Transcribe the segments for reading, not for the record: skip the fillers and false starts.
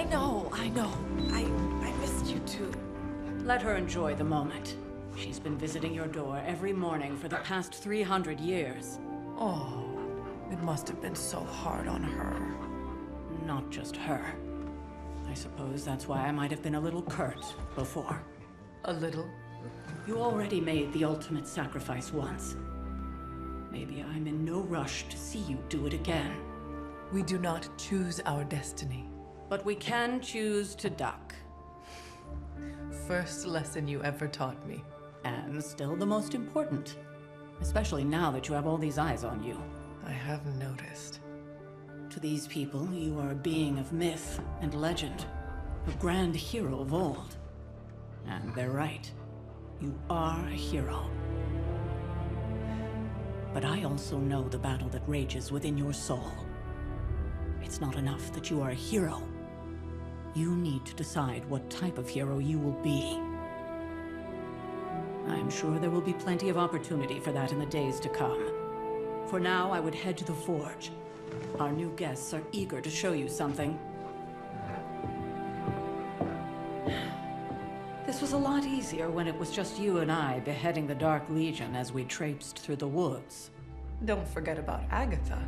I know. I missed you too. Let her enjoy the moment. She's been visiting your door every morning for the past 300 years. Oh, it must have been so hard on her. Not just her. I suppose that's why I might have been a little curt before. A little? You already made the ultimate sacrifice once. Maybe I'm in no rush to see you do it again. We do not choose our destiny. But we can choose to duck. First lesson you ever taught me. And still the most important. Especially now that you have all these eyes on you. I have noticed. To these people, you are a being of myth and legend. A grand hero of old. And they're right. You are a hero. But I also know the battle that rages within your soul. It's not enough that you are a hero. You need to decide what type of hero you will be. I'm sure there will be plenty of opportunity for that in the days to come. For now, I would head to the forge. Our new guests are eager to show you something. This was a lot easier when it was just you and I beheading the Dark Legion as we traipsed through the woods. Don't forget about Agatha.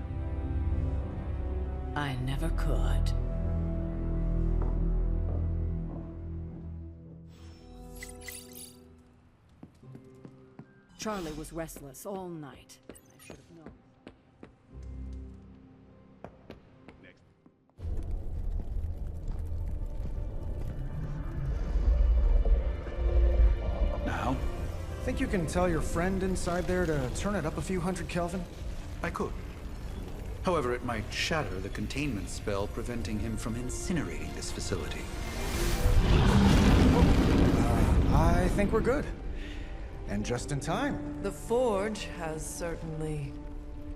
I never could. Charlie was restless all night. I should have known. Now? Think you can tell your friend inside there to turn it up a few hundred Kelvin? I could. However, it might shatter the containment spell preventing him from incinerating this facility. I think we're good. And just in time. The forge has certainly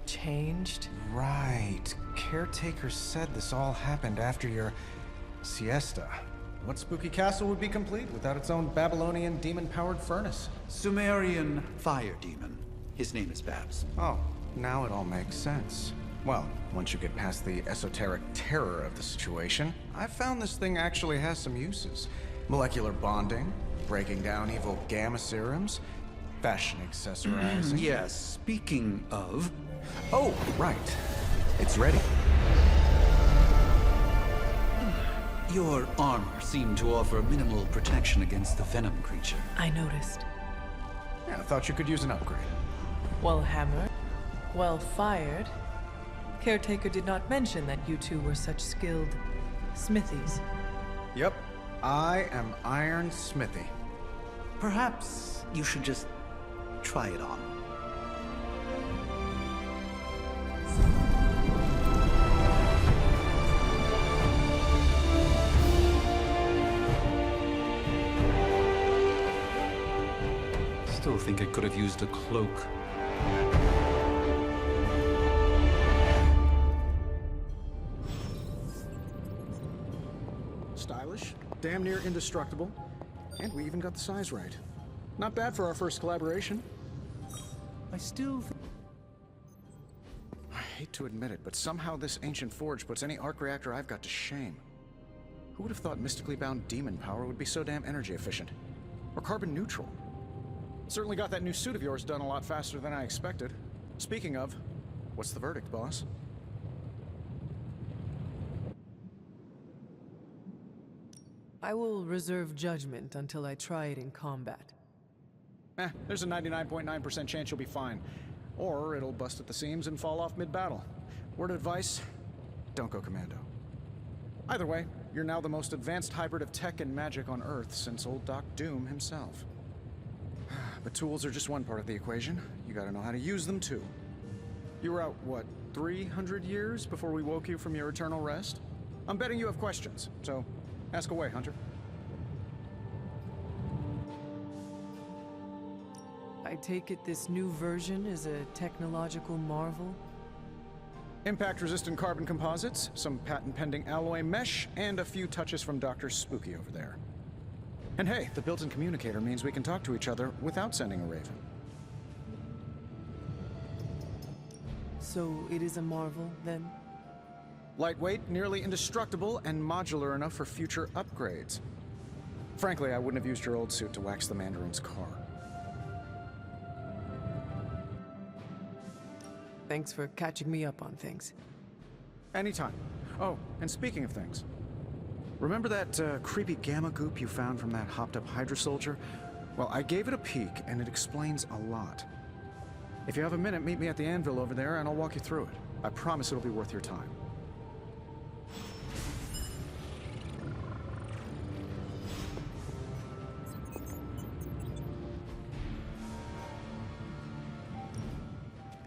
changed. Right. Caretaker said this all happened after your siesta. What spooky castle would be complete without its own Babylonian demon-powered furnace? Sumerian fire demon. His name is Babs. Oh, now it all makes sense. Well, once you get past the esoteric terror of the situation, I've found this thing actually has some uses. Molecular bonding, breaking down evil gamma serums, fashion accessorizing. Yes, speaking of... Oh, right. It's ready. Your armor seemed to offer minimal protection against the venom creature. I noticed. Yeah, I thought you could use an upgrade. Well hammered, well fired. Caretaker did not mention that you two were such skilled smithies. Yep. I am Iron Smithy. Perhaps you should just try it on. Still think I could have used a cloak. Stylish, damn near indestructible, and we even got the size right. Not bad for our first collaboration. I still think... I hate to admit it, but somehow this ancient forge puts any arc reactor I've got to shame. Who would have thought mystically bound demon power would be so damn energy efficient? Or carbon neutral? Certainly got that new suit of yours done a lot faster than I expected. Speaking of, what's the verdict, boss? I will reserve judgment until I try it in combat. There's a 99.9% chance you'll be fine. Or it'll bust at the seams and fall off mid-battle. Word of advice, don't go commando. Either way, you're now the most advanced hybrid of tech and magic on Earth since old Doc Doom himself. But tools are just one part of the equation. You gotta know how to use them too. You were out, what, 300 years before we woke you from your eternal rest? I'm betting you have questions, so ask away, Hunter. I take it this new version is a technological marvel? Impact-resistant carbon composites, some patent-pending alloy mesh, and a few touches from Dr. Spooky over there. And hey, the built-in communicator means we can talk to each other without sending a raven. So it is a marvel, then? Lightweight, nearly indestructible, and modular enough for future upgrades. Frankly, I wouldn't have used your old suit to wax the Mandarin's car. Thanks for catching me up on things. Anytime. Oh, and speaking of things, remember that creepy gamma goop you found from that hopped-up Hydra soldier? Well, I gave it a peek, and it explains a lot. If you have a minute, meet me at the anvil over there, and I'll walk you through it. I promise it'll be worth your time.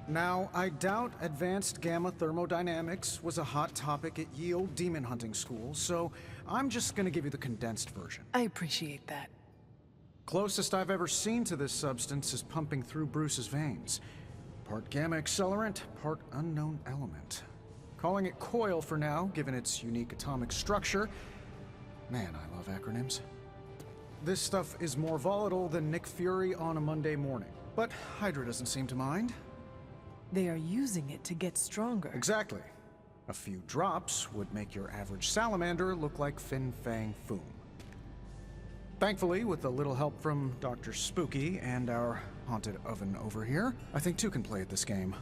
Now, I doubt advanced gamma thermodynamics was a hot topic at ye old demon hunting school, so I'm just gonna give you the condensed version. I appreciate that. Closest I've ever seen to this substance is pumping through Bruce's veins. Part gamma accelerant, part unknown element. Calling it coil for now, given its unique atomic structure. Man, I love acronyms. This stuff is more volatile than Nick Fury on a Monday morning, but Hydra doesn't seem to mind. They are using it to get stronger. Exactly. A few drops would make your average salamander look like Fin Fang Foom. Thankfully, with a little help from Dr. Spooky and our haunted oven over here, I think two can play at this game.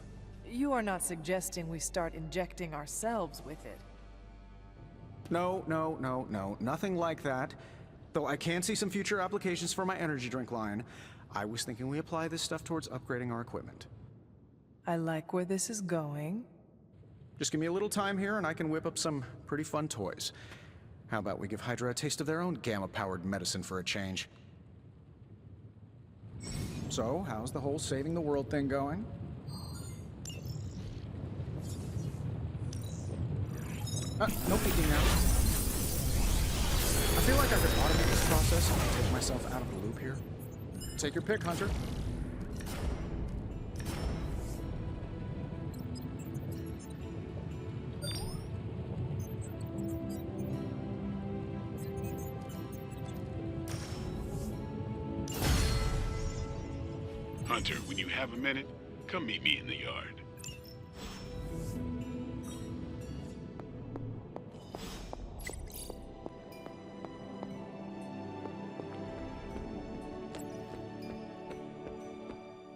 You are not suggesting we start injecting ourselves with it. No, nothing like that. Though I can see some future applications for my energy drink line. I was thinking we apply this stuff towards upgrading our equipment. I like where this is going. Just give me a little time here and I can whip up some pretty fun toys. How about we give Hydra a taste of their own gamma-powered medicine for a change? So, how's the whole saving the world thing going? No peeking now. I feel like I could automate this process and take myself out of the loop here. Take your pick, Hunter. Hunter, when you have a minute, come meet me in the yard.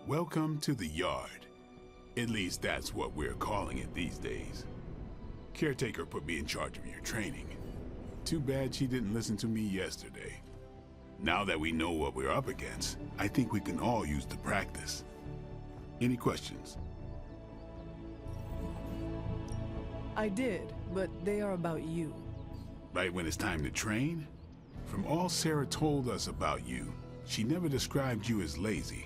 Welcome to the yard. At least that's what we're calling it these days. Caretaker put me in charge of your training. Too bad she didn't listen to me yesterday. Now that we know what we're up against, I think we can all use the practice. Any questions? I did, but they are about you. Right when it's time to train? From all Sarah told us about you, she never described you as lazy.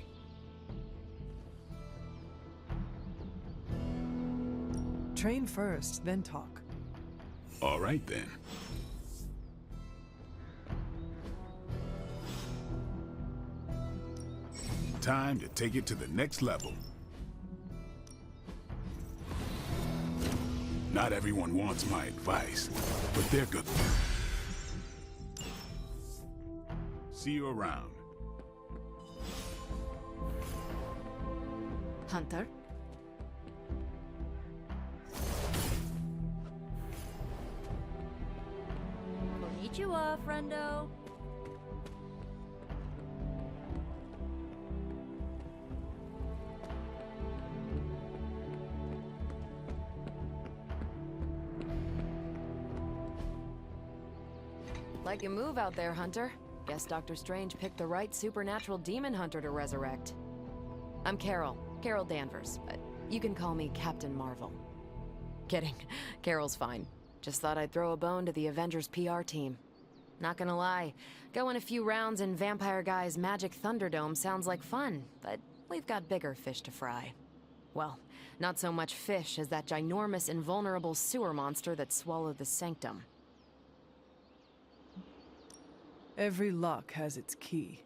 Train first, then talk. All right then. Time to take it to the next level. Not everyone wants my advice, but they're good. See you around. Hunter? Konnichiwa, friendo. Like your move out there, Hunter. Guess Dr. Strange picked the right supernatural demon hunter to resurrect. I'm Carol Danvers, but you can call me Captain Marvel. Kidding, Carol's fine. Just thought I'd throw a bone to the Avengers PR team. Not gonna lie, going a few rounds in Vampire Guy's Magic Thunderdome sounds like fun, but we've got bigger fish to fry. Well, not so much fish as that ginormous invulnerable sewer monster that swallowed the Sanctum. Every lock has its key.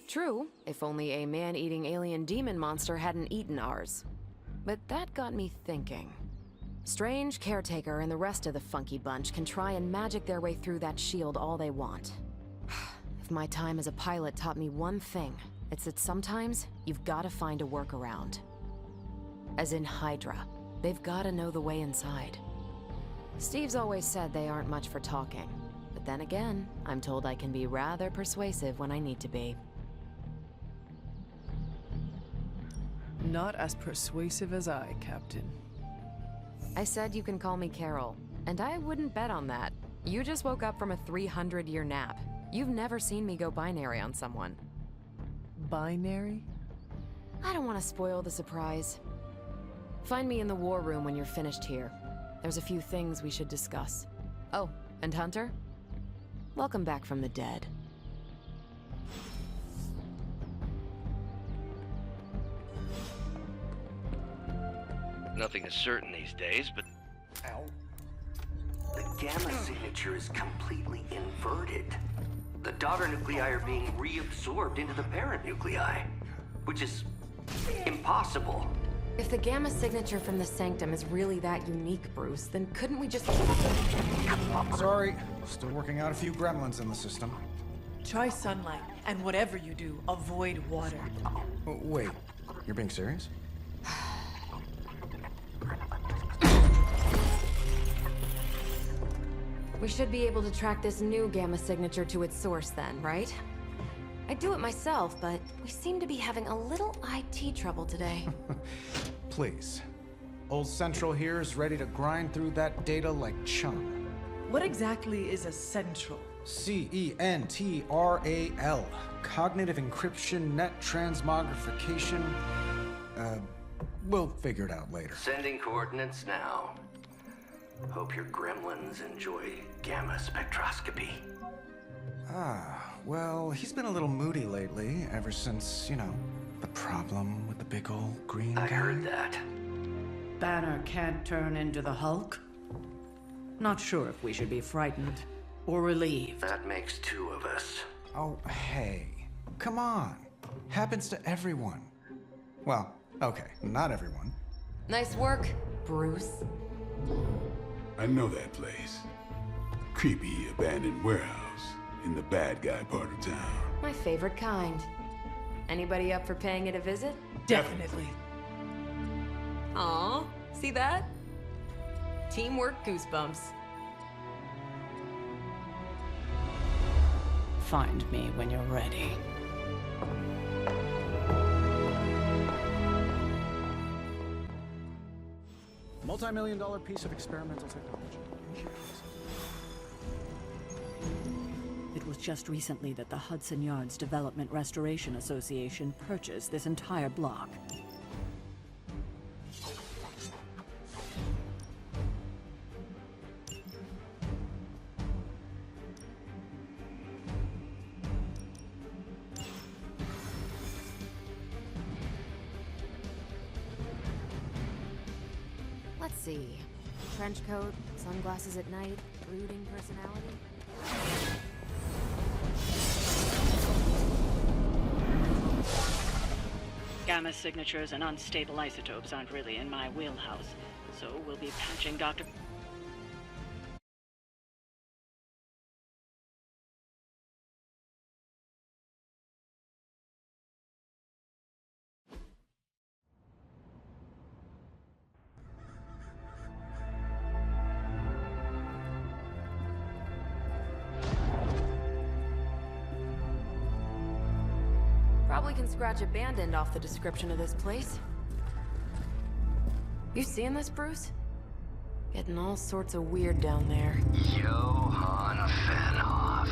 True, if only a man-eating alien demon monster hadn't eaten ours. But that got me thinking. Strange, Caretaker, and the rest of the funky bunch can try and magic their way through that shield all they want. If my time as a pilot taught me one thing, it's that sometimes you've gotta find a workaround. As in Hydra, they've gotta know the way inside. Steve's always said they aren't much for talking. But then again, I'm told I can be rather persuasive when I need to be. Not as persuasive as I, Captain. I said you can call me Carol, and I wouldn't bet on that. You just woke up from a 300-year nap. You've never seen me go binary on someone. Binary? I don't want to spoil the surprise. Find me in the war room when you're finished here. There's a few things we should discuss. Oh, and Hunter? Welcome back from the dead. Nothing is certain these days, but... Ow. The gamma signature is completely inverted. The daughter nuclei are being reabsorbed into the parent nuclei, which is impossible. If the gamma signature from the sanctum is really that unique, Bruce, then couldn't we just... Sorry, still working out a few gremlins in the system. Try sunlight, and whatever you do, avoid water. Oh, wait, you're being serious? We should be able to track this new gamma signature to its source then, right? I'd do it myself, but we seem to be having a little IT trouble today. Please. Old Central here is ready to grind through that data like chum. What exactly is a central? CENTRAL. Cognitive encryption, net transmogrification. We'll figure it out later. Sending coordinates now. Hope your gremlins enjoy gamma spectroscopy. Ah, well, he's been a little moody lately, ever since, you know, the problem with the big old green guy. I heard that. Banner can't turn into the Hulk? Not sure if we should be frightened or relieved. That makes two of us. Oh, hey. Come on. Happens to everyone. Well, okay, not everyone. Nice work, Bruce. I know that place. Creepy abandoned warehouse in the bad guy part of town. My favorite kind. Anybody up for paying it a visit? Definitely. Aw, see that? Teamwork goosebumps. Find me when you're ready. Multi-million-dollar piece of experimental technology. It was just recently that the Hudson Yards Development Restoration Association purchased this entire block. Let's see. Trench coat, sunglasses at night, brooding personality. Gamma signatures and unstable isotopes aren't really in my wheelhouse, so we'll be patching Dr. Probably can scratch abandoned off the description of this place. You seeing this, Bruce? Getting all sorts of weird down there. Johann Fenhoff.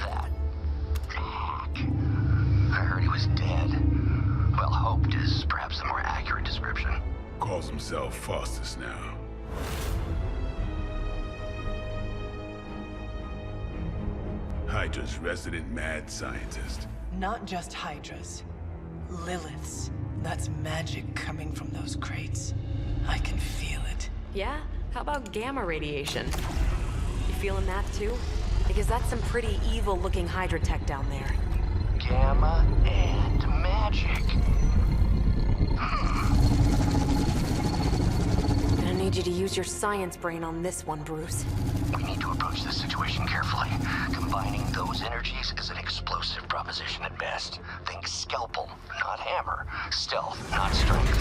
That hack. I heard he was dead. Well, hoped is perhaps the more accurate description. Calls himself Faustus now. Hydra's resident mad scientist. Not just Hydras. Liliths. That's magic coming from those crates. I can feel it. Yeah? How about gamma radiation? You feeling that too? Because that's some pretty evil-looking Hydra tech down there. Gamma and magic. Gonna need you to use your science brain on this one, Bruce. We need to approach this situation carefully. Combining those energies is an explosive proposition at best. Think scalpel, not hammer. Stealth, not strength.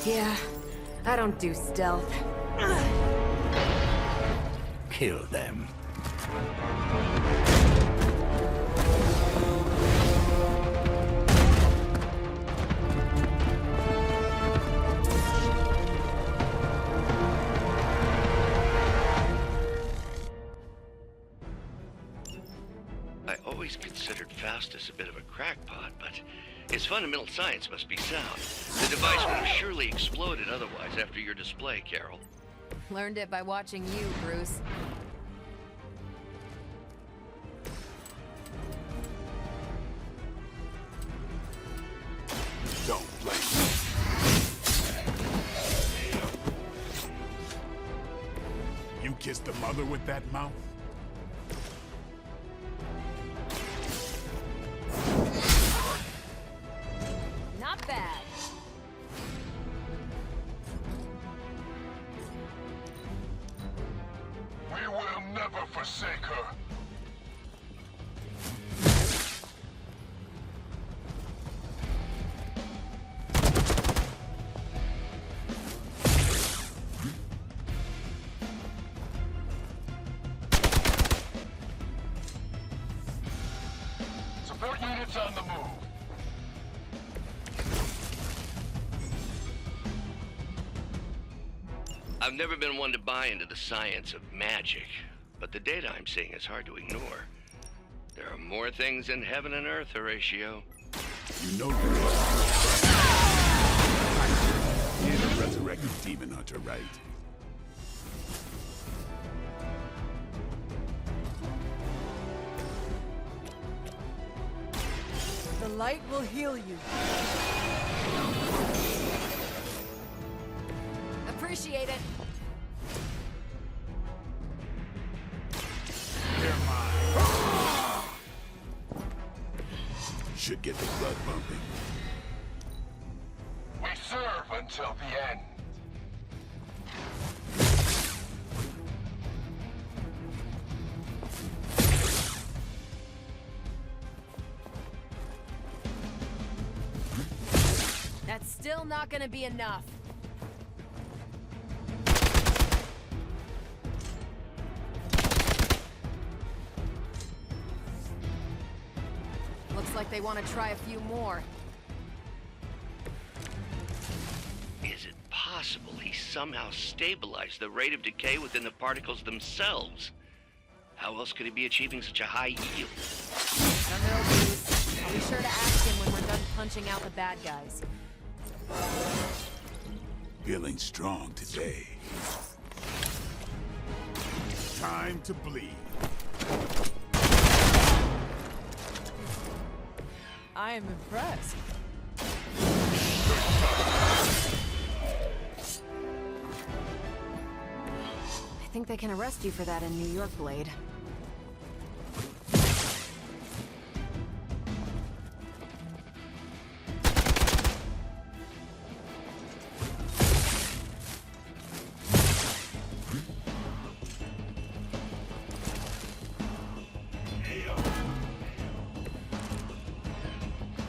Yeah, I don't do stealth. Kill them. I always considered Faustus a bit of a crackpot, but his fundamental science must be sound. The device would have surely exploded otherwise after your display, Carol. Learned it by watching you, Bruce. Don't blame me. You kissed the mother with that mouth? Not bad. We will never forsake her. Support units on the move. I've never been one to buy into the science of magic, but the data I'm seeing is hard to ignore. There are more things in heaven and earth, Horatio. You know you're a resurrected demon hunter, right? The light will heal you. Appreciate it. They're mine. Should get the blood pumping. We serve until the end. That's still not gonna be enough. Looks like they want to try a few more. Is it possible he somehow stabilized the rate of decay within the particles themselves? How else could he be achieving such a high yield? I don't know, Bruce. I'll be sure to ask him when we're done punching out the bad guys. Feeling strong today. Time to bleed. I am impressed. I think they can arrest you for that in New York, Blade.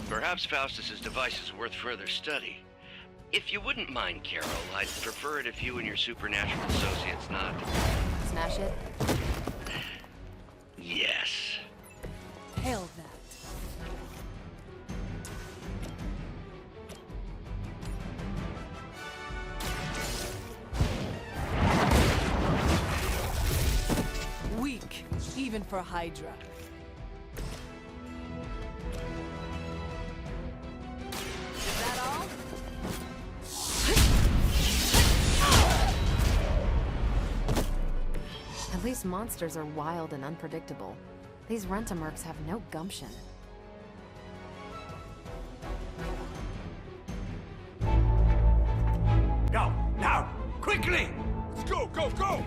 Perhaps Faustus's device is worth further study. If you wouldn't mind, Carol, I'd prefer it if you and your supernatural associates not... Smash it? Yes. Hail that. Weak, even for Hydra. Is that all? At least monsters are wild and unpredictable. These rent-a-mercs have no gumption. Go, now, quickly! Let's go, go, go!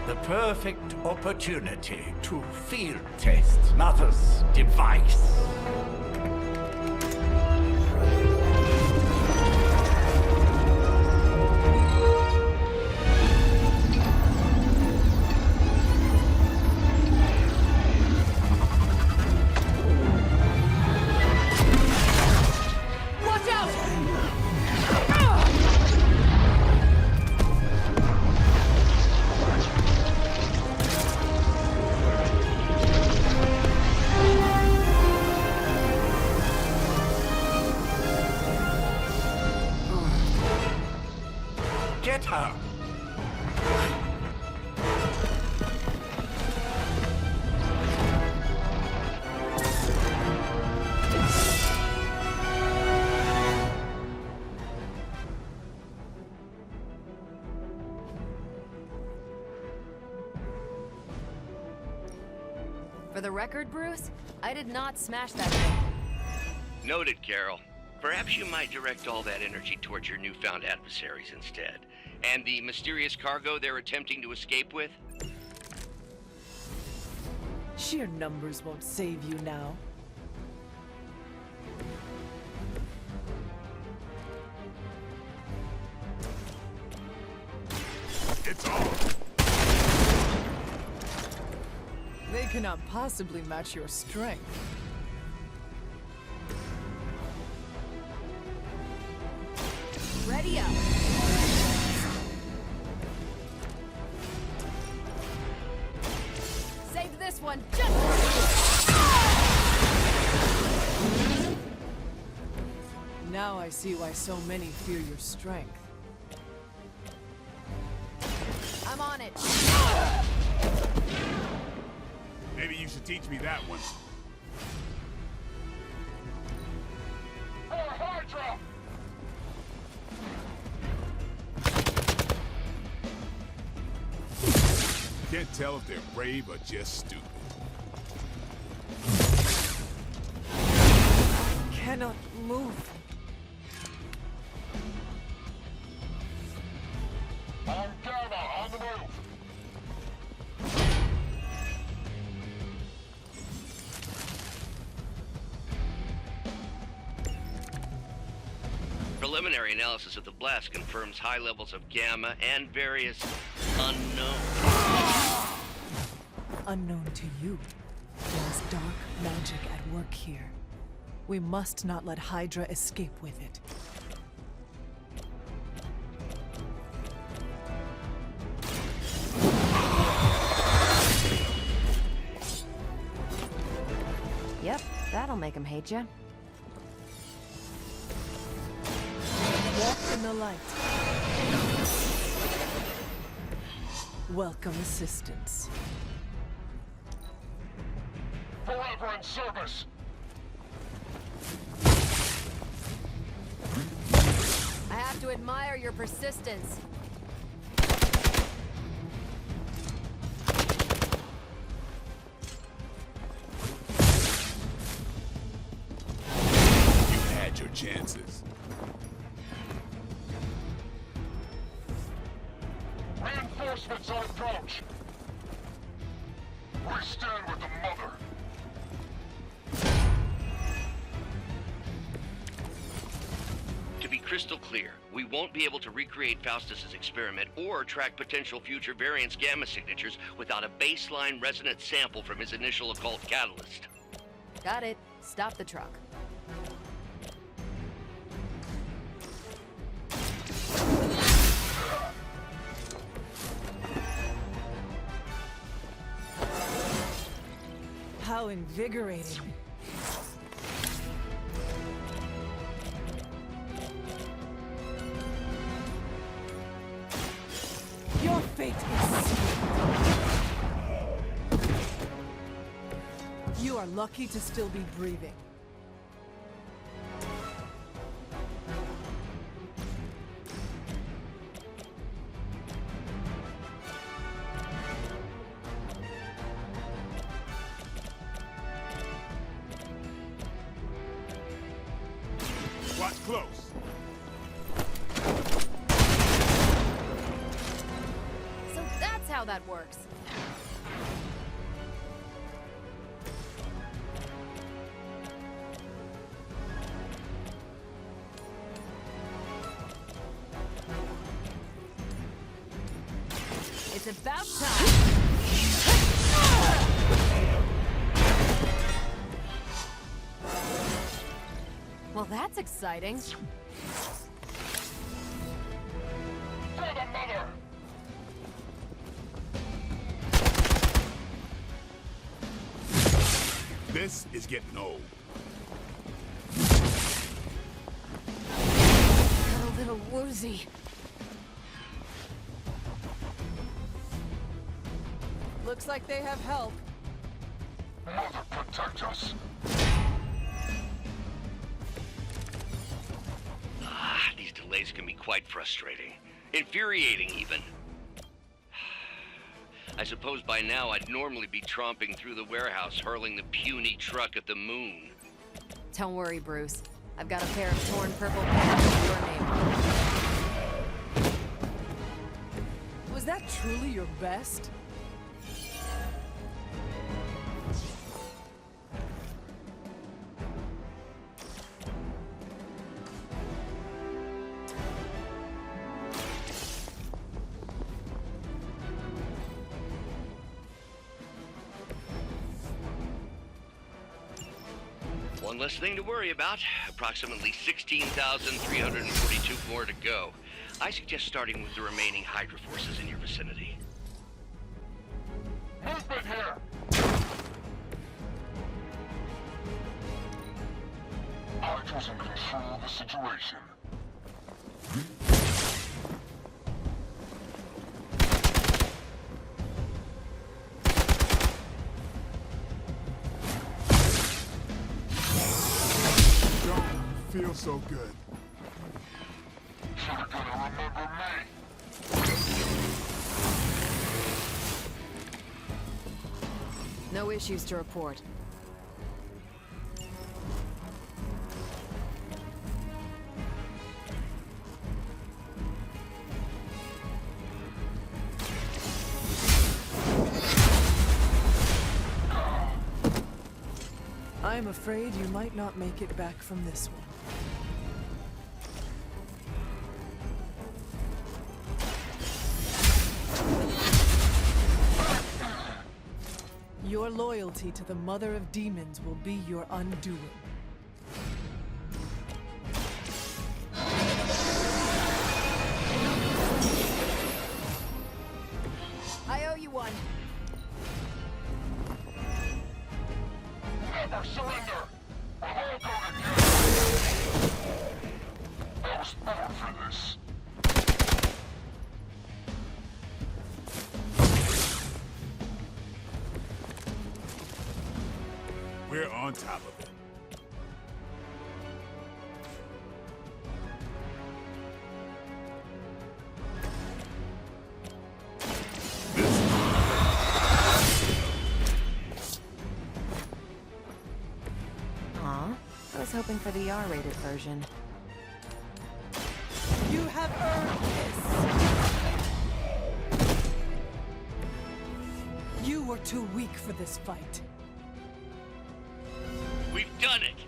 The perfect opportunity to field test Mother's device. Get her! For the record, Bruce, I did not smash that thing. Noted, Carol. Perhaps you might direct all that energy towards your newfound adversaries instead. And the mysterious cargo they're attempting to escape with? Sheer numbers won't save you now. It's on! They cannot possibly match your strength. Ready up. Save this one just for you. Now I see why so many fear your strength. I'm on it. Maybe you should teach me that one. For Hydra! Can't tell if they're brave or just stupid. Cannot move. On Gamma, on the move! Preliminary analysis of the blast confirms high levels of gamma and various unknowns. Unknown to you, there is dark magic at work here. We must not let Hydra escape with it. Yep, that'll make him hate you. Walk in the light. Welcome assistance. Forever in service! I have to admire your persistence. You had your chances. Reinforcements on approach! We stand with the mother! To be crystal clear, we won't be able to recreate Faustus's experiment or track potential future variants' gamma signatures without a baseline resonant sample from his initial occult catalyst. Got it. Stop the truck. How invigorating. Your fate is sealed. You are lucky to still be breathing. Watch close. So that's how that works. It's about time. Well, that's exciting. For the mother! This is getting old. Got a little woozy. Looks like they have help. Mother, protect us. These delays can be quite frustrating. Infuriating, even. I suppose by now I'd normally be tromping through the warehouse, hurling the puny truck at the moon. Don't worry, Bruce. I've got a pair of torn purple pants with your name on them. Was that truly your best? One less thing to worry about. Approximately 16,342 more to go. I suggest starting with the remaining Hydra forces in your vicinity. Movement here! Hydra's in control of the situation. Feels so good. You're gonna remember me. No issues to report. I'm afraid you might not make it back from this one. Your loyalty to the Mother of Demons will be your undoing. I owe you one. Never surrender! We'll all go together! I was born for this. We're on top of it. Aw, I was hoping for the R-rated version. You have earned this! You were too weak for this fight. We've done it!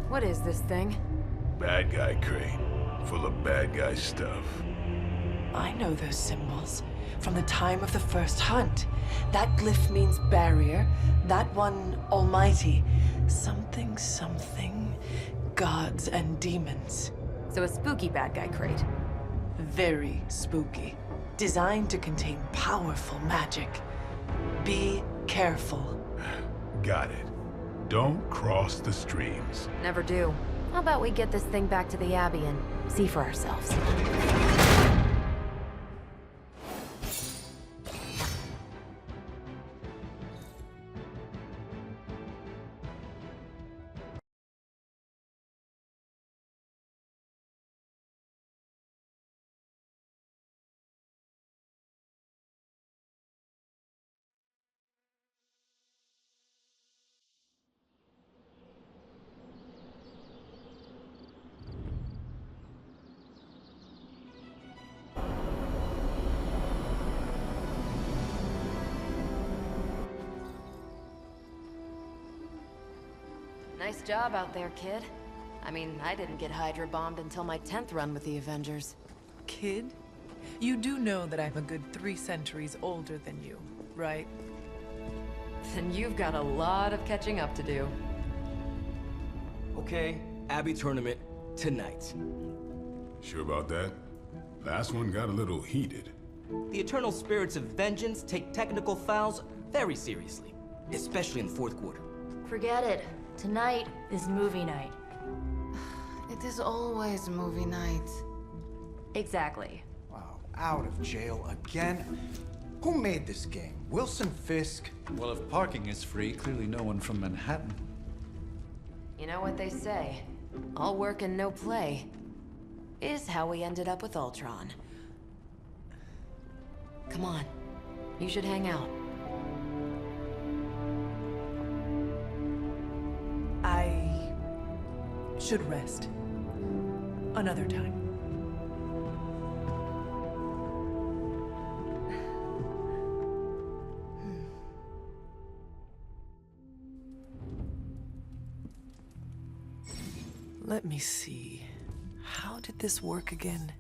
What is this thing? Bad guy crate, full of bad guy stuff. I know those symbols from the time of the first hunt. That glyph means barrier, that one almighty. Something, something, gods and demons. So a spooky bad guy crate. Very spooky. Designed to contain powerful magic. Be careful. Got it. Don't cross the streams. Never do. How about we get this thing back to the Abbey and see for ourselves? Nice job out there, kid. I mean, I didn't get Hydra bombed until my 10th run with the Avengers. Kid, you do know that I'm a good 3 centuries older than you, right? Then you've got a lot of catching up to do. Okay, Abbey tournament tonight. Sure about that? Last one got a little heated. The Eternal Spirits of Vengeance take technical fouls very seriously, especially in the fourth quarter. Forget it. Tonight is movie night. It is always movie night. Exactly. Wow, out of jail again? Who made this game? Wilson Fisk? Well, if parking is free, clearly no one from Manhattan. You know what they say? All work and no play is how we ended up with Ultron. Come on. You should hang out. I should rest. Another time. Let me see. How did this work again?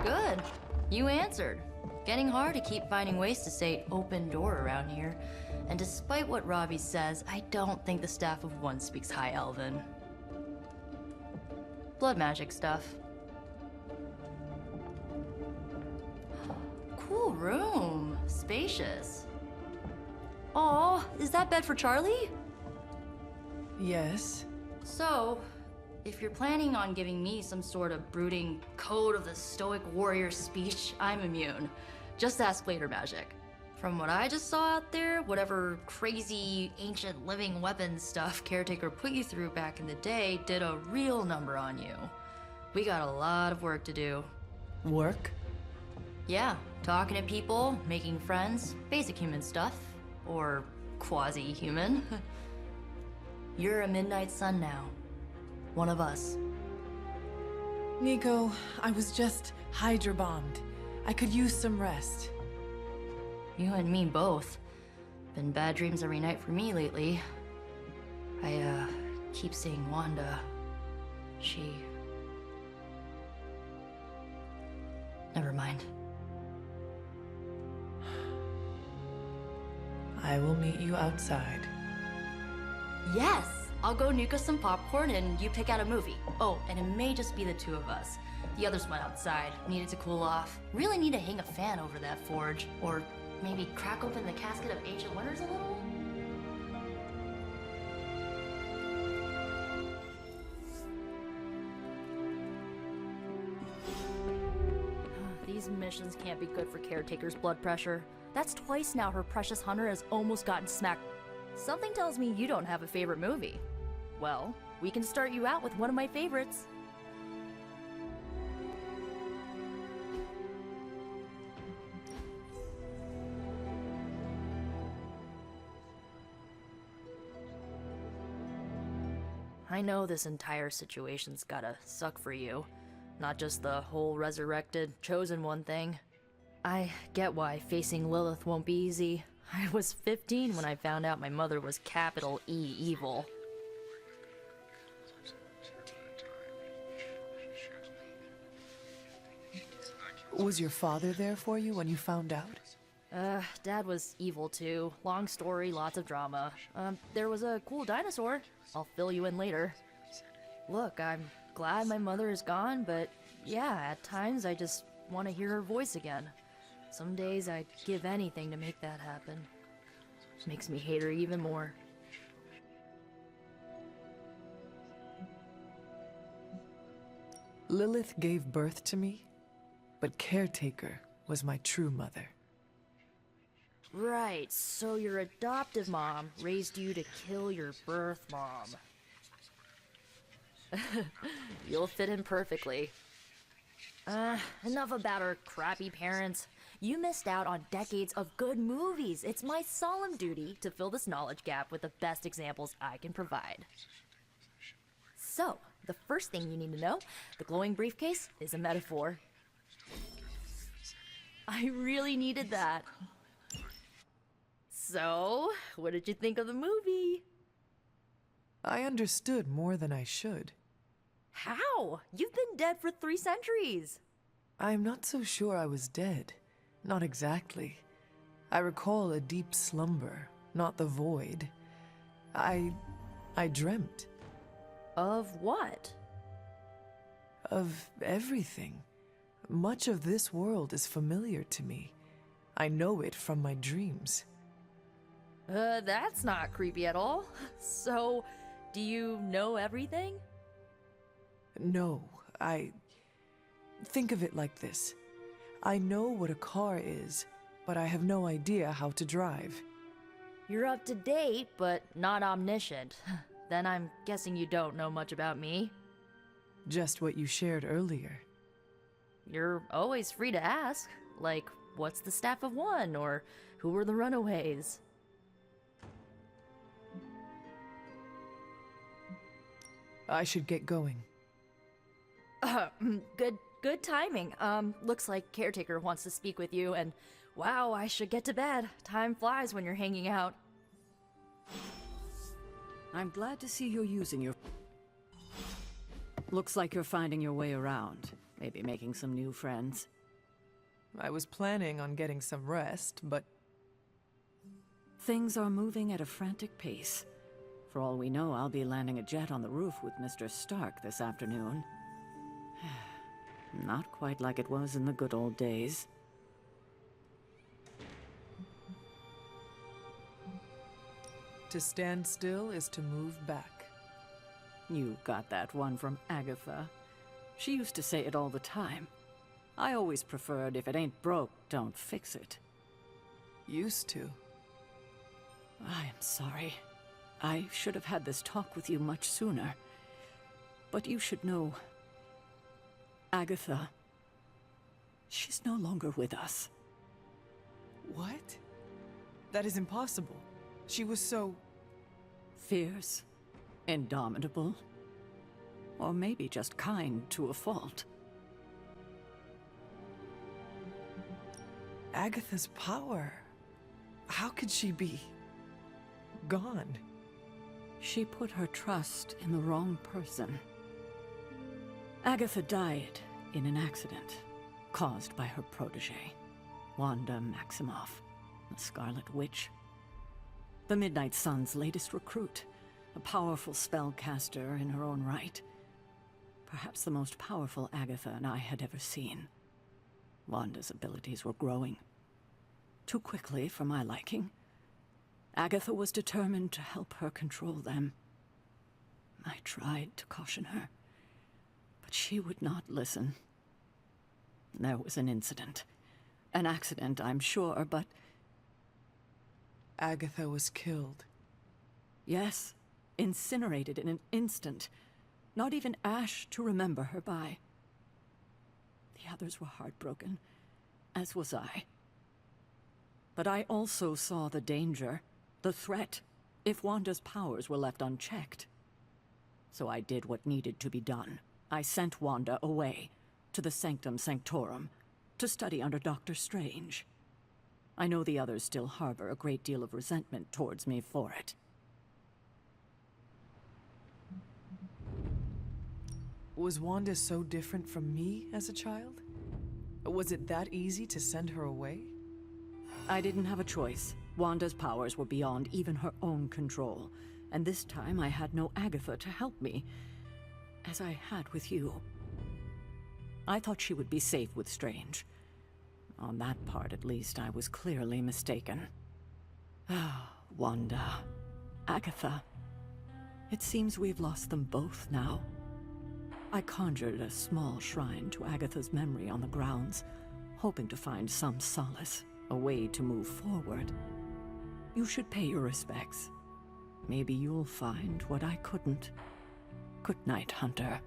Good. You answered. Getting hard to keep finding ways to say open door around here. And despite what Robbie says, I don't think the staff of One speaks High Elven. Blood magic stuff. Cool room. Spacious. Aw, is that bed for Charlie? Yes. So, if you're planning on giving me some sort of brooding code of the stoic warrior speech, I'm immune. Just ask later, Magic. From what I just saw out there, whatever crazy ancient living weapons stuff Caretaker put you through back in the day did a real number on you. We got a lot of work to do. Work? Yeah, talking to people, making friends, basic human stuff. Or quasi-human. You're a Midnight Sun now. One of us. Nico, I was just Hydra bombed. I could use some rest. You and me both. Been bad dreams every night for me lately. I, keep seeing Wanda. She... Never mind. I will meet you outside. Yes! I'll go nuke us some popcorn and you pick out a movie. Oh, and it may just be the two of us. The others went outside, needed to cool off. Really need to hang a fan over that forge. Or maybe crack open the casket of Ancient Wonders a little? These missions can't be good for Caretaker's blood pressure. That's twice now her precious hunter has almost gotten smacked. Something tells me you don't have a favorite movie. Well, we can start you out with one of my favorites. I know this entire situation's gotta suck for you. Not just the whole resurrected, chosen one thing. I get why facing Lilith won't be easy. I was 15 when I found out my mother was capital E evil. Was your father there for you when you found out? Dad was evil too. Long story, lots of drama. There was a cool dinosaur. I'll fill you in later. Look, I'm glad my mother is gone, but yeah, at times I just want to hear her voice again. Some days I'd give anything to make that happen. Makes me hate her even more. Lilith gave birth to me, but Caretaker was my true mother. Right, so your adoptive mom raised you to kill your birth mom. You'll fit in perfectly. Enough about her crappy parents. You missed out on decades of good movies. It's my solemn duty to fill this knowledge gap with the best examples I can provide. So, the first thing you need to know, the glowing briefcase is a metaphor. I really needed that. So, what did you think of the movie? I understood more than I should. How? You've been dead for 3 centuries. I'm not so sure I was dead. Not exactly. I recall a deep slumber, not the void. I dreamt. Of what? Of everything. Much of this world is familiar to me. I know it from my dreams. That's not creepy at all. So, do you know everything? No, think of it like this. I know what a car is, but I have no idea how to drive. You're up to date, but not omniscient. Then I'm guessing you don't know much about me. Just what you shared earlier. You're always free to ask. Like, what's the Staff of One, or who were the Runaways? I should get going. Good timing. Looks like Caretaker wants to speak with you, and wow, I should get to bed. Time flies when you're hanging out. I'm glad to see you're using your... Looks like you're finding your way around. Maybe making some new friends. I was planning on getting some rest, but... Things are moving at a frantic pace. For all we know, I'll be landing a jet on the roof with Mr. Stark this afternoon. Not quite like it was in the good old days. To stand still is to move back. You got that one from Agatha. She used to say it all the time. I always preferred, if it ain't broke, don't fix it. Used to. I am sorry. I should have had this talk with you much sooner. But you should know... Agatha... She's no longer with us. What? That is impossible. She was so... Fierce. Indomitable. Or maybe just kind to a fault. Agatha's power. How could she be... gone? She put her trust in the wrong person. Agatha died in an accident caused by her protege, Wanda Maximoff, the Scarlet Witch. The Midnight Sun's latest recruit, a powerful spellcaster in her own right. Perhaps the most powerful Agatha and I had ever seen. Wanda's abilities were growing. Too quickly for my liking. Agatha was determined to help her control them. I tried to caution her, but she would not listen. There was an incident. An accident, I'm sure, but... Agatha was killed. Yes, incinerated in an instant. Not even ash to remember her by. The others were heartbroken, as was I. But I also saw the danger, the threat, if Wanda's powers were left unchecked. So I did what needed to be done. I sent Wanda away, to the Sanctum Sanctorum, to study under Dr. Strange. I know the others still harbor a great deal of resentment towards me for it. Was Wanda so different from me as a child? Was it that easy to send her away? I didn't have a choice. Wanda's powers were beyond even her own control, and this time I had no Agatha to help me, as I had with you. I thought she would be safe with Strange. On that part, at least, I was clearly mistaken. Ah, Wanda. Agatha. It seems we've lost them both now. I conjured a small shrine to Agatha's memory on the grounds, hoping to find some solace, a way to move forward. You should pay your respects. Maybe you'll find what I couldn't. Good night, Hunter.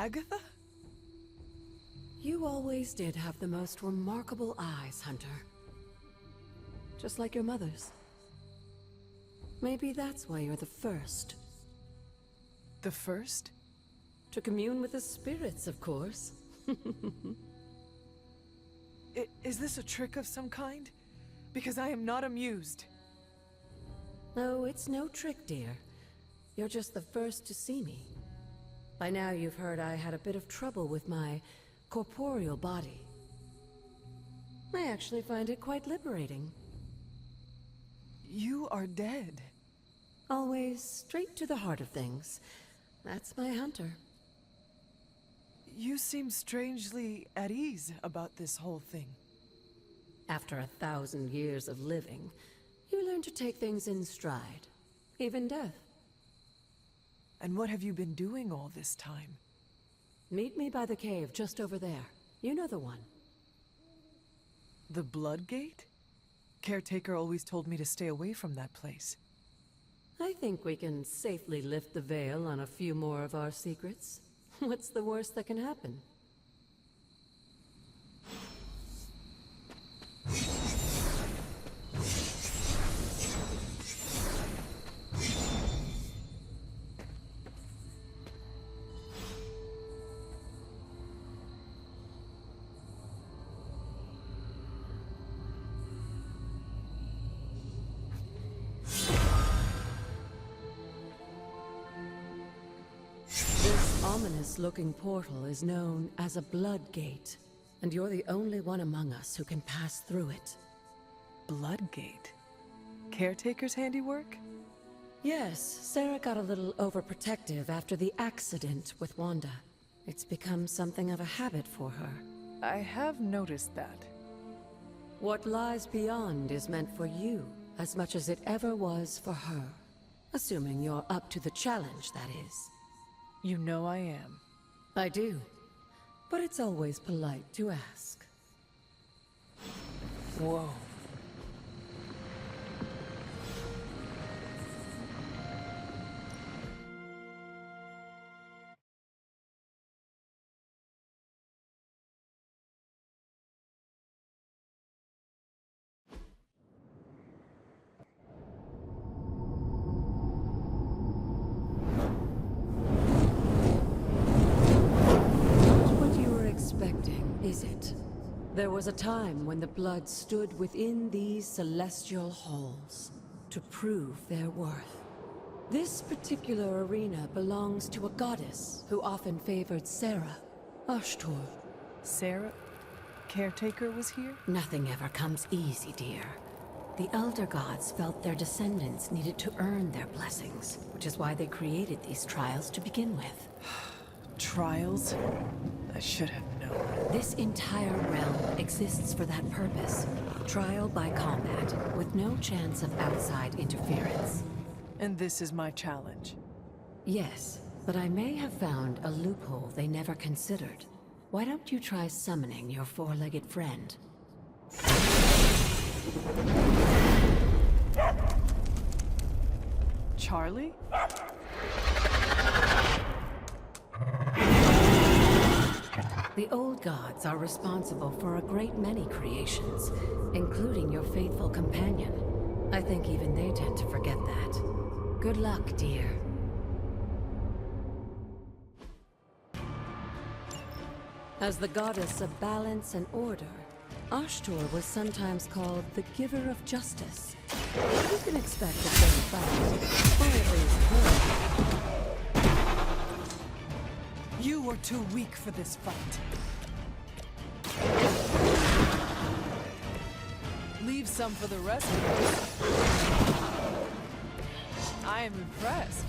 Agatha? You always did have the most remarkable eyes, Hunter. Just like your mother's. Maybe that's why you're the first. The first? To commune with the spirits, of course. Is this a trick of some kind? Because I am not amused. No, it's no trick, dear. You're just the first to see me. By now you've heard I had a bit of trouble with my corporeal body. I actually find it quite liberating. You are dead. Always straight to the heart of things. That's my Hunter. You seem strangely at ease about this whole thing. After 1,000 years of living, you learn to take things in stride. Even death. And what have you been doing all this time? Meet me by the cave just over there. You know the one. The Blood Gate? Caretaker always told me to stay away from that place. I think we can safely lift the veil on a few more of our secrets. What's the worst that can happen? Ominous-looking portal is known as a Blood Gate, and you're the only one among us who can pass through it. Blood Gate? Caretaker's handiwork? Yes, Sarah got a little overprotective after the accident with Wanda. It's become something of a habit for her. I have noticed that. What lies beyond is meant for you as much as it ever was for her. Assuming you're up to the challenge, that is. You know I am. I do. But it's always polite to ask. Whoa. Is it? There was a time when the blood stood within these celestial halls to prove their worth. This particular arena belongs to a goddess who often favored Sarah, Ashtor. Sarah? Caretaker was here? Nothing ever comes easy, dear. The Elder Gods felt their descendants needed to earn their blessings, which is why they created these trials to begin with. Trials? I should have known. This entire realm exists for that purpose. Trial by combat, with no chance of outside interference. And this is my challenge? Yes, but I may have found a loophole they never considered. Why don't you try summoning your four-legged friend? Charlie? The old gods are responsible for a great many creations, including your faithful companion. I think even they tend to forget that. Good luck, dear. As the goddess of balance and order, Ashtor was sometimes called the giver of justice. You can expect the same fight, or at least her. You are too weak for this fight. Leave some for the rest of us. I am impressed.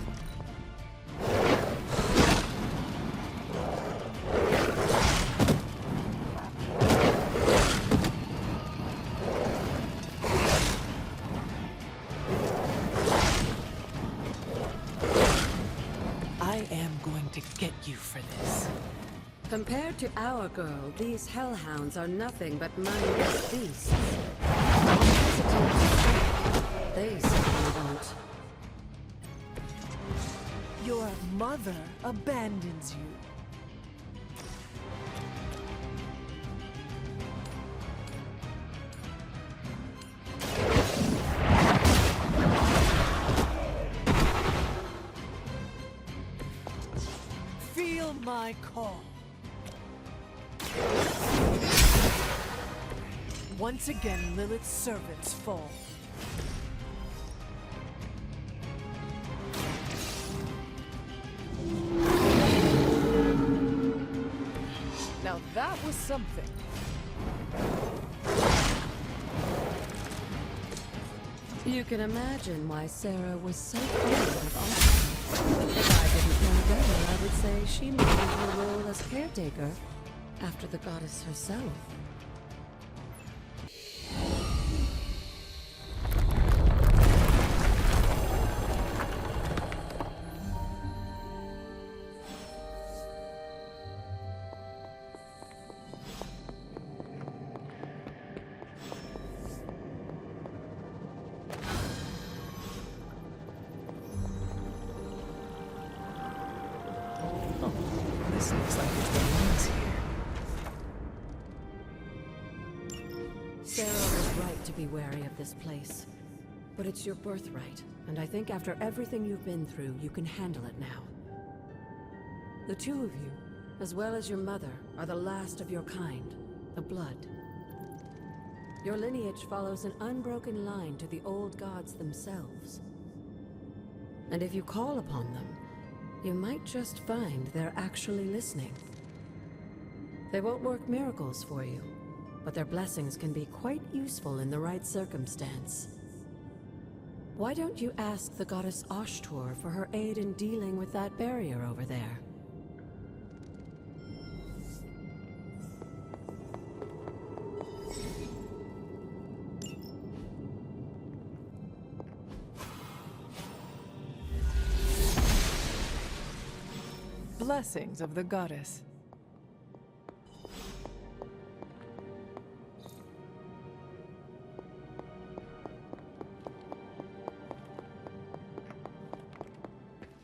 I am going to get you for this. Compared to our girl, these hellhounds are nothing but mindless beasts. They certainly won't. Your mother abandons you. my call. Once again, Lilith's servants fall. Now that was something. You can imagine why Sarah was so proud of Austin. If I didn't know better, I would say she moved into a role as caretaker after the goddess herself. This looks like it's the ones here. Sarah was right to be wary of this place. But it's your birthright, and I think after everything you've been through, you can handle it now. The two of you, as well as your mother, are the last of your kind, the Blood. Your lineage follows an unbroken line to the old gods themselves. And if you call upon them, you might just find they're actually listening. They won't work miracles for you, but their blessings can be quite useful in the right circumstance. Why don't you ask the goddess Ashtor for her aid in dealing with that barrier over there? Blessings of the goddess.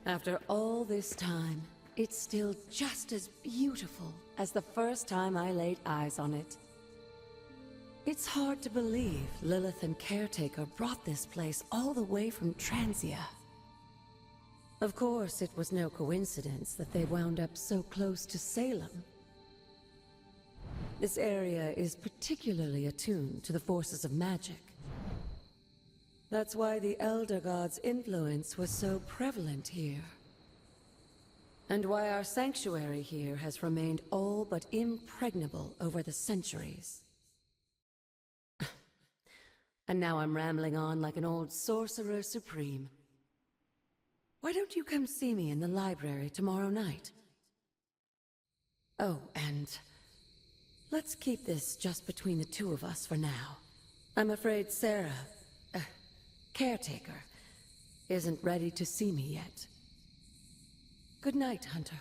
After all this time, it's still just as beautiful as the first time I laid eyes on it. It's hard to believe Lilith and Caretaker brought this place all the way from Transia. Of course, it was no coincidence that they wound up so close to Salem. This area is particularly attuned to the forces of magic. That's why the Elder God's influence was so prevalent here. And why our sanctuary here has remained all but impregnable over the centuries. And now I'm rambling on like an old sorcerer supreme. Why don't you come see me in the library tomorrow night? Oh, and let's keep this just between the two of us for now. I'm afraid Sarah, Caretaker, isn't ready to see me yet. Good night, Hunter.